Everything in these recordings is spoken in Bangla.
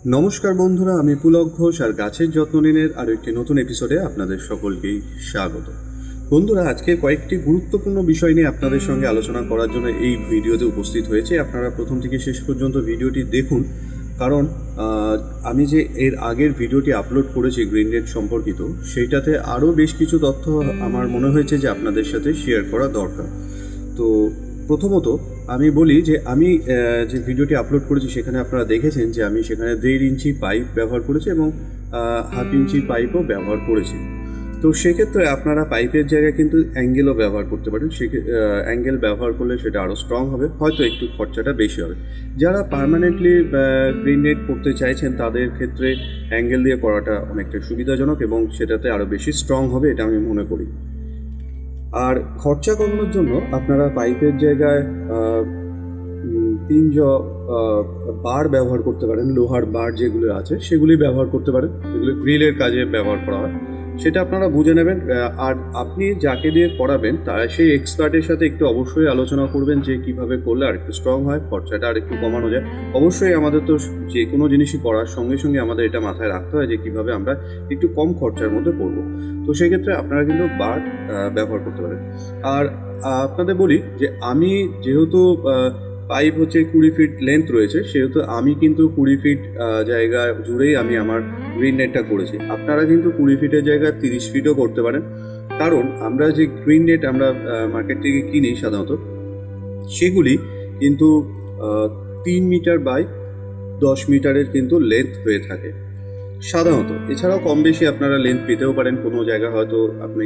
নমস্কার বন্ধুরা, আমি পুলক ঘোষ আর গাছের যত্ন নিনের আরও একটি নতুন এপিসোডে আপনাদের সকলকেই স্বাগত। বন্ধুরা, আজকে কয়েকটি গুরুত্বপূর্ণ বিষয় নিয়ে আপনাদের সঙ্গে আলোচনা করার জন্য এই ভিডিওতে উপস্থিত হয়েছে। আপনারা প্রথম থেকে শেষ পর্যন্ত ভিডিওটি দেখুন, কারণ আমি যে এর আগের ভিডিওটি আপলোড করেছি গ্রিন নেট সম্পর্কিত, সেইটাতে আরও বেশ কিছু তথ্য আমার মনে হয়েছে যে আপনাদের সাথে শেয়ার করা দরকার। তো প্রথমত আমি বলি যে আমি যে ভিডিওটি আপলোড করেছি সেখানে আপনারা দেখেছেন যে আমি সেখানে 1.5 ইঞ্চি পাইপ ব্যবহার করেছি এবং 1/2 ইঞ্চি পাইপও ব্যবহার করেছি। তো সেক্ষেত্রে আপনারা পাইপের জায়গায় কিন্তু অ্যাঙ্গেলও ব্যবহার করতে পারেন। অ্যাঙ্গেল ব্যবহার করলে সেটা আরও স্ট্রং হবে, হয়তো একটু খরচাটা বেশি হবে। যারা পার্মানেন্টলি গ্রিন নেট করতে চাইছেন তাদের ক্ষেত্রে অ্যাঙ্গেল দিয়ে করাটা অনেকটা সুবিধাজনক এবং সেটাতে আরও বেশি স্ট্রং হবে, এটা আমি মনে করি। আর খরচা কমানোর জন্য আপনারা পাইপের জায়গায় 3 বার ব্যবহার করতে পারেন। লোহার বার যেগুলো আছে সেগুলি ব্যবহার করতে পারেন, যেগুলো গ্রিলের কাজে ব্যবহার করা হয়। সেটা আপনারা বুঝে নেবেন। আর আপনি যাকে দিয়ে করাবেন সেই এক্সপার্টের সাথে একটু অবশ্যই আলোচনা করবেন যে কীভাবে করলে আর একটু স্ট্রং হয়, খরচাটা আর একটু কমানো যায়। অবশ্যই আমাদের তো যে কোনো জিনিসই করার সঙ্গে সঙ্গে আমাদের এটা মাথায় রাখতে হয় যে কীভাবে আমরা একটু কম খরচার মধ্যে করবো। তো সেক্ষেত্রে আপনারা কিন্তু বার ব্যবহার করতে পারেন। আর আপনাদের বলি যে আমি যেহেতু পাইপ হচ্ছে 20 ফিট লেন্থ রয়েছে, সেহেতু আমি কিন্তু 20 ফিট জায়গা জুড়েই আমি আমার গ্রিন নেটটা করেছি। আপনারা কিন্তু 20 ফিটের জায়গায় 30 ফিটও করতে পারেন, কারণ আমরা যে গ্রিন নেট আমরা মার্কেট থেকে কিনি সাধারণত সেগুলি কিন্তু 3 মিটার বাই 10 মিটারের কিন্তু লেন্থ হয়ে থাকে সাধারণত। এছাড়াও কম বেশি আপনারা লেন্থ পেতেও পারেন, কোনো জায়গায় হয়তো আপনি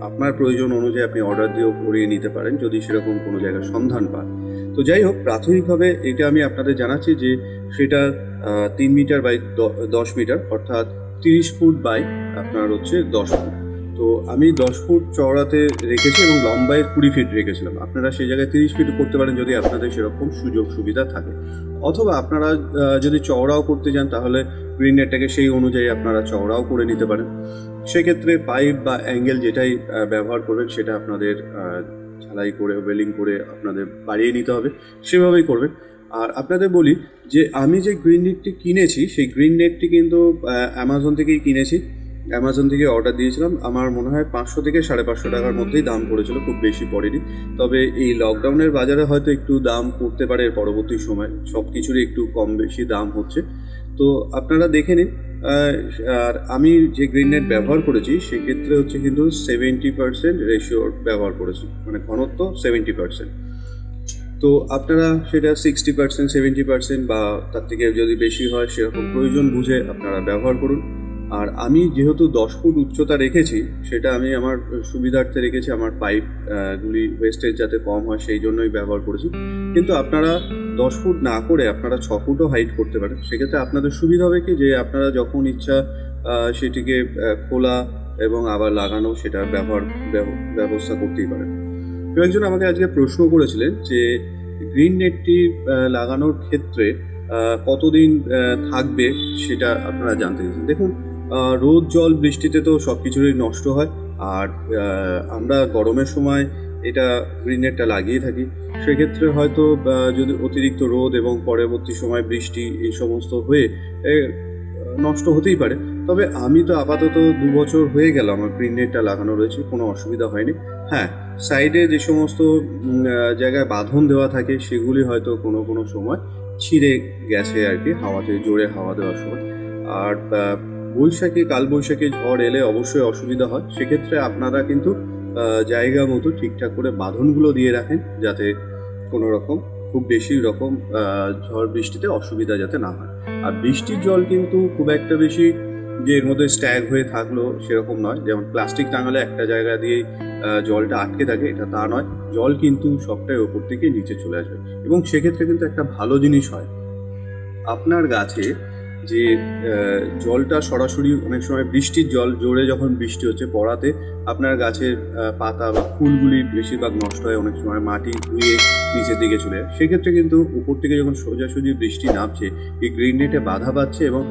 আপনার প্রয়োজন অনুযায়ী আপনি অর্ডার দিয়েও করিয়ে নিতে পারেন যদি সেরকম কোনো জায়গার সন্ধান পান। তো যাই হোক, প্রাথমিকভাবে এটা আমি আপনাদের জানাচ্ছি যে সেটা 3 মিটার বাই 10 মিটার, অর্থাৎ 30 ফুট বাই আপনার হচ্ছে 10 ফুট। তো আমি 10 ফুট চওড়াতে রেখেছি এবং লম্বায় 20 ফিট রেখেছিলাম। আপনারা সেই জায়গায় 30 ফিট করতে পারেন যদি আপনাদের সেরকম সুযোগ সুবিধা থাকে, অথবা আপনারা যদি চওড়াও করতে চান তাহলে গ্রিন নেটটাকে সেই অনুযায়ী আপনারা চওড়াও করে নিতে পারেন। সেক্ষেত্রে পাইপ বা অ্যাঙ্গেল যেটাই ব্যবহার করবেন সেটা আপনাদের ঝালাই করে ওয়েলিং করে আপনাদের বাড়িয়ে নিতে হবে, সেভাবেই করবেন। আর আপনাদের বলি যে আমি যে গ্রিন নেটটি কিনেছি সেই গ্রিন নেটটি কিন্তু অ্যামাজন থেকেই কিনেছি। অ্যামাজন থেকে অর্ডার দিয়েছিলাম, আমার মনে হয় 500 থেকে 550 টাকার মধ্যেই দাম পড়েছিল, খুব বেশি পড়েনি। তবে এই লকডাউনের বাজারে হয়তো একটু দাম পড়তে পারে পরবর্তী সময়, সব কিছুরই একটু কম বেশি দাম হচ্ছে। তো আপনারা দেখে নিন। আর আমি যে গ্রিন নেট ব্যবহার করেছি সেক্ষেত্রে হচ্ছে কিন্তু 70% রেশিওর ব্যবহার করেছি, মানে ঘনত্ব 70%। তো আপনারা সেটা 60%, 70% বা তার থেকে যদি বেশি হয় সেরকম প্রয়োজন বুঝে আপনারা ব্যবহার করুন। আর আমি যেহেতু 10 ফুট উচ্চতা রেখেছি, সেটা আমি আমার সুবিধার্থে রেখেছি, আমার পাইপ গুলি ওয়েস্টেজ যাতে কম হয় সেই জন্যই ব্যবহার করেছি। কিন্তু আপনারা 10 ফুট না করে আপনারা 6 ফুটও হাইট করতে পারেন। সেক্ষেত্রে আপনাদের সুবিধা হবে কি যে আপনারা যখন ইচ্ছা সেটিকে খোলা এবং আবার লাগানো সেটা ব্যবস্থা করতেই পারেন। কেউ একজন আমাকে আজকে প্রশ্ন করেছিলেন যে গ্রিন নেটটি লাগানোর ক্ষেত্রে কতদিন থাকবে সেটা আপনারা জানতে চাইছেন। দেখুন, রোদ জল বৃষ্টিতে তো সব কিছুরই নষ্ট হয়, আর আমরা গরমের সময় এটা গ্রিন নেটটা লাগিয়ে থাকি। সেক্ষেত্রে হয়তো যদি অতিরিক্ত রোদ এবং পরবর্তী সময় বৃষ্টি এই সমস্ত হয়ে নষ্ট হতেই পারে। তবে আমি তো আপাতত 2 বছর হয়ে গেল আমার গ্রিন নেটটা লাগানো রয়েছে, কোনো অসুবিধা হয়নি। হ্যাঁ, সাইডে যে সমস্ত জায়গায় বাঁধন দেওয়া থাকে সেগুলি হয়তো কোনো কোনো সময় ছিঁড়ে গেছে আর কি, হাওয়াতে জোরে হাওয়া দেওয়ার সময়। আর কালবৈশাখী ঝড় এলে অবশ্যই অসুবিধা হয়। সেক্ষেত্রে আপনারা কিন্তু জায়গা মতো ঠিকঠাক করে বাঁধনগুলো দিয়ে রাখেন, যাতে কোনো রকম খুব বেশি রকম ঝড় বৃষ্টিতে অসুবিধা যাতে না হয়। আর বৃষ্টির জল কিন্তু খুব একটা বেশি যে এর মধ্যে স্ট্যাগ হয়ে থাকলো সেরকম নয়। যেমন প্লাস্টিক টাঙালে একটা জায়গা দিয়েই জলটা আটকে থাকে, এটা তা নয়। জল কিন্তু সবটাই ওপর থেকে নিচে চলে আসবে এবং সেক্ষেত্রে কিন্তু একটা ভালো জিনিস হয়, আপনার গাছে যে জলটা সরাসরি অনেক সময় বৃষ্টির জল জোরে যখন বৃষ্টি হচ্ছে পড়াতে আপনার গাছের পাতা বা ফুলগুলি বেশিরভাগ নষ্ট হয়, অনেক সময় মাটি ধুয়ে নিচের দিকে চলে যায়। সেক্ষেত্রে কিন্তু উপর থেকে যখন সোজাসুজি বৃষ্টি নামছে, এই গ্রিন নেটে বাধা পাচ্ছে এবং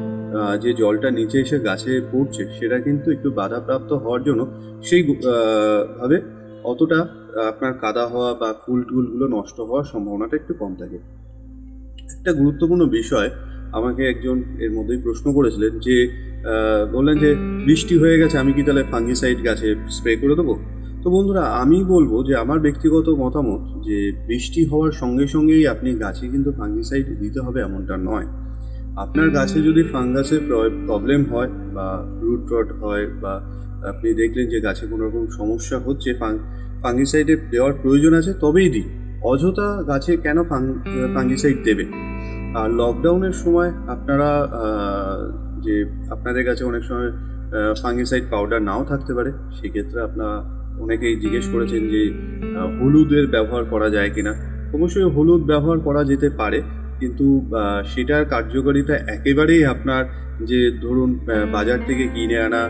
যে জলটা নিচে এসে গাছে পড়ছে সেটা কিন্তু একটু বাধাপ্রাপ্ত হওয়ার জন্য সেই ভাবে অতটা আপনার কাদা হওয়া বা ফুল টুলগুলো নষ্ট হওয়ার সম্ভাবনাটা একটু কম থাকে। একটা গুরুত্বপূর্ণ বিষয় আমাকে একজন এর মধ্যেই প্রশ্ন করেছিলেন যে বললেন যে বৃষ্টি হয়ে গেছে, আমি কি তাহলে ফাঙ্গিসাইড গাছে স্প্রে করে দেবো? তো বন্ধুরা, আমি বলবো যে আমার ব্যক্তিগত মতামত যে বৃষ্টি হওয়ার সঙ্গে সঙ্গেই আপনি গাছে কিন্তু ফাঙ্গিসাইড দিতে হবে এমনটা নয়। আপনার গাছে যদি ফাঙ্গাসের প্রবলেম হয় বা রুট রট হয় বা আপনি দেখলেন যে গাছে কোনো রকম সমস্যা হচ্ছে, ফাঙ্গিসাইডের দেওয়ার প্রয়োজন আছে, তবেই দিন। অযথা গাছে কেন ফাঙ্গিসাইড দেবে? আর লকডাউনের সময় আপনারা যে আপনাদের কাছে অনেক সময় ফাঙ্গিসাইড পাউডার নাও থাকতে পারে, সেক্ষেত্রে আপনারা অনেকেই জিজ্ঞেস করেছেন যে হলুদের ব্যবহার করা যায় কিনা। অবশ্যই হলুদ ব্যবহার করা যেতে পারে, কিন্তু সেটার কার্যকারিতা একেবারেই আপনার যে ধরুন বাজার থেকে কিনে আনা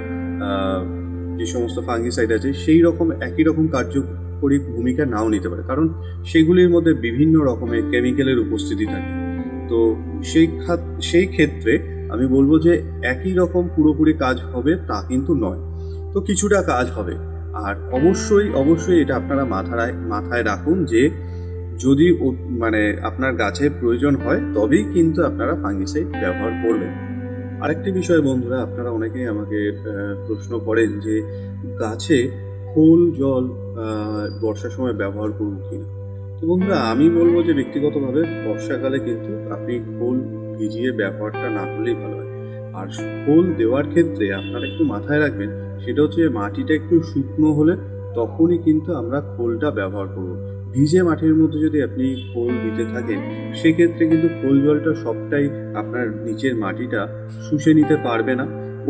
যে সমস্ত ফাঙ্গিসাইড আছে সেই রকম একই রকম কার্যকরী ভূমিকা নাও নিতে পারে, কারণ সেগুলির মধ্যে বিভিন্ন রকমের কেমিক্যালের উপস্থিতি থাকে। তো সেই ক্ষেত্রে আমি বলবো যে একই রকম পুরোপুরি কাজ হবে তা কিন্তু নয়, তো কিছুটা কাজ হবে। আর অবশ্যই অবশ্যই এটা আপনারা মাথায় রাখুন যে যদি মানে আপনার গাছে প্রয়োজন হয় তবেই কিন্তু আপনারা ফাঙ্গিসাইড ব্যবহার করবেন। আরেকটি বিষয় বন্ধুরা, আপনারা অনেকেই আমাকে প্রশ্ন করেন যে গাছে খোল জল বর্ষার সময় ব্যবহার করুন কিনা। তো বন্ধুরা, আমি বলবো যে ব্যক্তিগতভাবে বর্ষাকালে কিন্তু আপনি খোল ভিজিয়ে ব্যবহারটা না করলেই ভালো হয়। আর খোল দেওয়ার ক্ষেত্রে আপনারা একটু মাথায় রাখবেন, সেটা হচ্ছে মাটিটা একটু শুকনো হলে তখনই কিন্তু আমরা খোলটা ব্যবহার করব। ভিজে মাটির মধ্যে যদি আপনি খোল দিতে থাকেন, সেক্ষেত্রে কিন্তু খোল জলটা সবটাই আপনার নিচের মাটিটা শুষে নিতে পারবে না,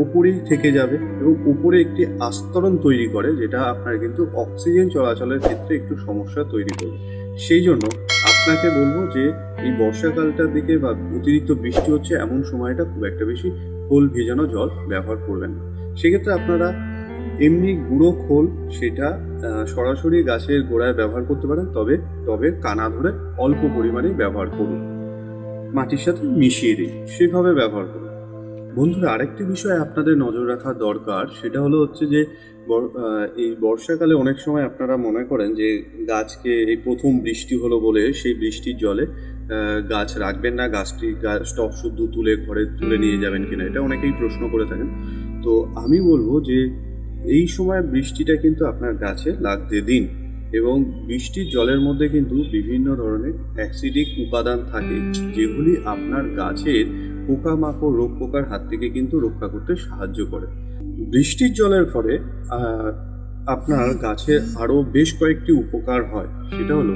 উপরেই থেকে যাবে এবং উপরে একটি আস্তরণ তৈরি করে, যেটা আপনার কিন্তু অক্সিজেন চলাচলের ক্ষেত্রে একটু সমস্যা তৈরি করবে। সেই জন্য আপনাকে বলবো যে এই বর্ষাকালটার দিকে বা অতিরিক্ত বৃষ্টি হচ্ছে এমন সময়টা খুব একটা বেশি খোল ভেজানো জল ব্যবহার করবেন না। সেক্ষেত্রে আপনারা এমনি গুঁড়ো খোল সেটা সরাসরি গাছের গোড়ায় ব্যবহার করতে পারেন, তবে টবের কানা ধরে অল্প পরিমাণেই ব্যবহার করুন, মাটির সাথে মিশিয়ে দিন, সেভাবে ব্যবহার করুন। বন্ধুরা, আরেকটি বিষয় আপনাদের নজর রাখা দরকার, সেটা হচ্ছে যে এই বর্ষাকালে অনেক সময় আপনারা মনে করেন যে গাছকে এই প্রথম বৃষ্টি হলো বলে সেই বৃষ্টির জলে গাছ রাখবেন না, স্টক শুদ্ধ তুলে ঘরে তুলে নিয়ে যাবেন কিনা, এটা অনেকেই প্রশ্ন করে থাকেন। তো আমি বলবো যে এই সময় বৃষ্টিটা কিন্তু আপনার গাছে লাগতে দিন, এবং বৃষ্টির জলের মধ্যে কিন্তু বিভিন্ন ধরনের অ্যাসিডিক উপাদান থাকে, যেগুলি আপনার গাছের পোকামাকড় রোগ পোকার হাত থেকে কিন্তু রক্ষা করতে সাহায্য করে। বৃষ্টির জলের ফলে আপনার গাছের আরও বেশ কয়েকটি উপকার হয়। সেটা হলো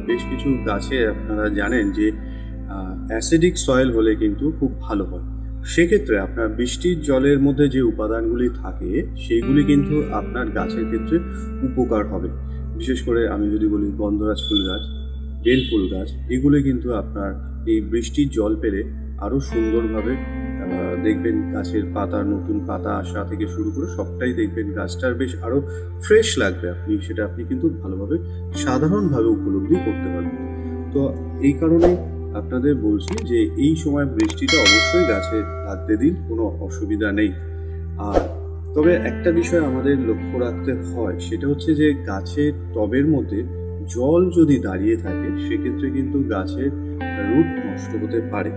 বেশ কিছু গাছে আপনারা জানেন যে অ্যাসিডিক সয়েল হলে কিন্তু খুব ভালো হয়। সেক্ষেত্রে আপনার বৃষ্টির জলের মধ্যে যে উপাদানগুলি থাকে সেইগুলি কিন্তু আপনার গাছের ক্ষেত্রে উপকার হবে। বিশেষ করে আমি যদি বলি গন্ধরাজ ফুল গাছ, বেল ফুল গাছ, এগুলো কিন্তু আপনার এই বৃষ্টির জল পেলে আরও সুন্দরভাবে দেখবেন গাছের পাতা, নতুন পাতা আসা থেকে শুরু করে সবটাই দেখবেন গাছটার বেশ আরও ফ্রেশ লাগবে। আপনি কিন্তু ভালোভাবে সাধারণভাবে উপলব্ধি করতে পারবেন। তো এই কারণে আপনাদের বলছি যে এই সময় বৃষ্টিটা অবশ্যই গাছে লাগতে দিন, কোনো অসুবিধা নেই। আর তবে একটা বিষয় আমাদের লক্ষ্য রাখতে হয়, সেটা হচ্ছে যে গাছের টবের মধ্যে জল যদি দাঁড়িয়ে থাকে সেক্ষেত্রে কিন্তু গাছের রুট নষ্ট হতে পারে।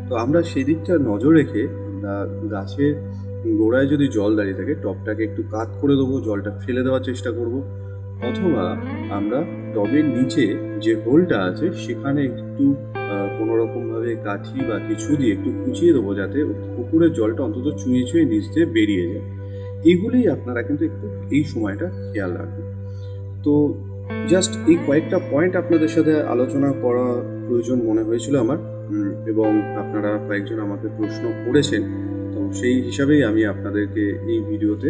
তো আমরা সেদিকটা নজর রেখে আমরা গাছের গোড়ায় যদি জল দাঁড়িয়ে থাকে টবটাকে একটু কাত করে দেবো, জলটা ফেলে দেওয়ার চেষ্টা করব, অথবা আমরা টবের নিচে যে হোলটা আছে সেখানে একটু কোনো রকমভাবে কাঠি বা কিছু দিয়ে একটু কুচিয়ে দেবো, যাতে পুকুরের জলটা অন্তত চুঁয়ে চুঁয়ে নিচ দিয়ে বেরিয়ে যায়। এগুলোই আপনারা কিন্তু একটু এই সময়টা খেয়াল রাখবেন। তো জাস্ট এই কয়েকটা পয়েন্ট আপনাদের সাথে আলোচনা করা প্রয়োজন মনে হয়েছিল আমার, এবং আপনারা কয়েকজন আমাকে প্রশ্ন করেছেন, তো সেই হিসাবেই আমি আপনাদেরকে এই ভিডিওতে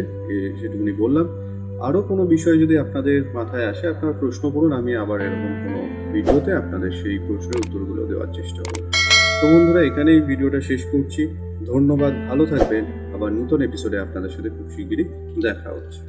সেটুকুনি বললাম। আরও কোনো বিষয় যদি আপনাদের মাথায় আসে আপনারা প্রশ্ন করুন, আমি আবার এরকম কোনো ভিডিওতে আপনাদের সেই প্রশ্নের উত্তরগুলো দেওয়ার চেষ্টা করব। তো বন্ধুরা, এখানেই ভিডিওটা শেষ করছি। ধন্যবাদ, ভালো থাকবেন। আবার নতুন এপিসোডে আপনাদের সাথে খুব শিগগিরই দেখা হচ্ছে।